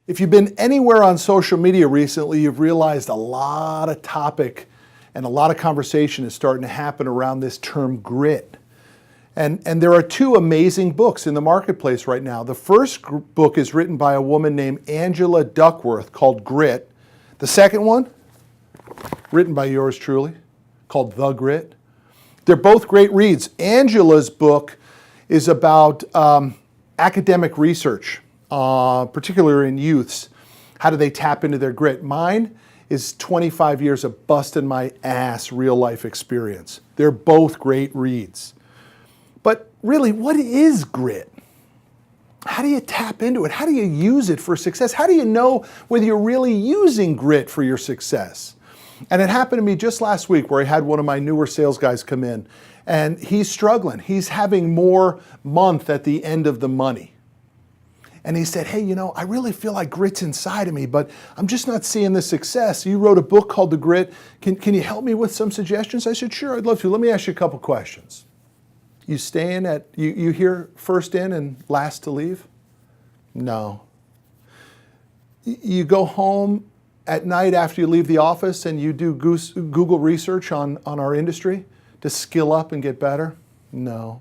If you've been anywhere on social media recently, you've realized a lot of topic and a lot of conversation is starting to happen around this term grit. And there are two amazing books in the marketplace right now. The first book is written by a woman named Angela Duckworth called Grit. The second one, written by yours truly, called The Grit. They're both great reads. Angela's book is about academic research, particularly in youths. How do they tap into their grit? Mine is 25 years of busting my ass real life experience. They're both great reads. But really, what is grit? How do you tap into it? How do you use it for success? How do you know whether you're really using grit for your success? And it happened to me just last week where I had one of my newer sales guys come in and he's struggling. He's having more month at the end of the money. And he said, hey, I really feel like grit's inside of me, but I'm just not seeing the success. You wrote a book called The Grit. Can you help me with some suggestions? I said, sure, I'd love to. Let me ask you a couple questions. You staying you here first in and last to leave? No. You go home at night after you leave the office and you do Google research on our industry to skill up and get better? No.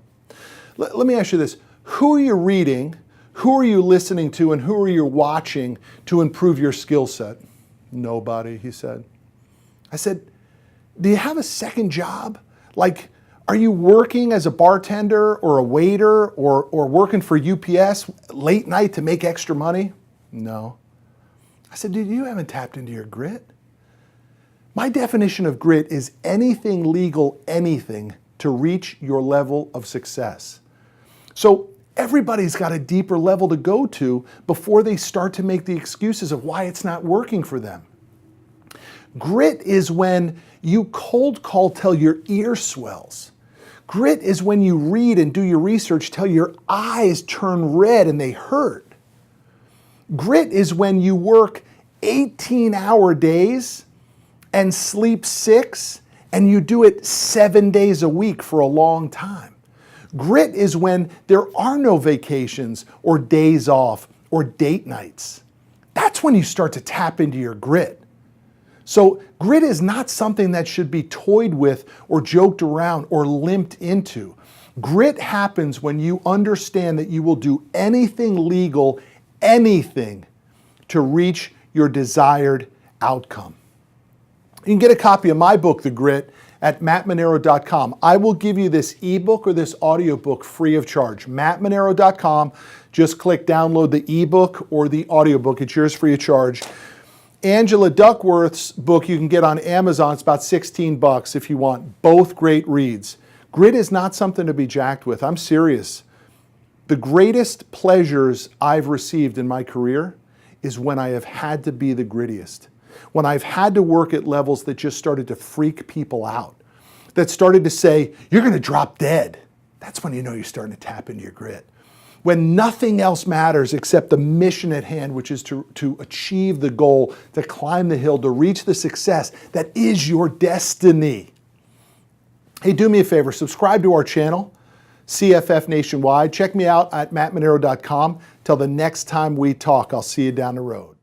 Let me ask you this. Who are you reading? Who are you listening to, and who are you watching to improve your skill set? Nobody, he said. I said, do you have a second job? Like, are you working as a bartender or a waiter or working for UPS late night to make extra money? No. I said, dude, you haven't tapped into your grit. My definition of grit is anything legal, anything to reach your level of success. So everybody's got a deeper level to go to before they start to make the excuses of why it's not working for them. Grit is when you cold call till your ear swells. Grit is when you read and do your research till your eyes turn red and they hurt. Grit is when you work 18-hour days and sleep 6 and you do it 7 days a week for a long time. Grit is when there are no vacations or days off or date nights. That's when you start to tap into your grit. So grit is not something that should be toyed with or joked around or limped into. Grit happens when you understand that you will do anything legal, anything to reach your desired outcome. You can get a copy of my book, The Grit, at mattmanero.com. I will give you this ebook or this audiobook free of charge. mattmanero.com. Just click download the ebook or the audiobook. It's yours free of charge. Angela Duckworth's book you can get on Amazon. It's about $16 if you want. Both great reads. Grit is not something to be jacked with. I'm serious. The greatest pleasures I've received in my career is when I have had to be the grittiest. When I've had to work at levels that just started to freak people out, that started to say, you're going to drop dead. That's when you know you're starting to tap into your grit. When nothing else matters except the mission at hand, which is to achieve the goal, to climb the hill, to reach the success that is your destiny. Hey, do me a favor, subscribe to our channel, CFF Nationwide. Check me out at mattmanero.com. Till the next time we talk, I'll see you down the road.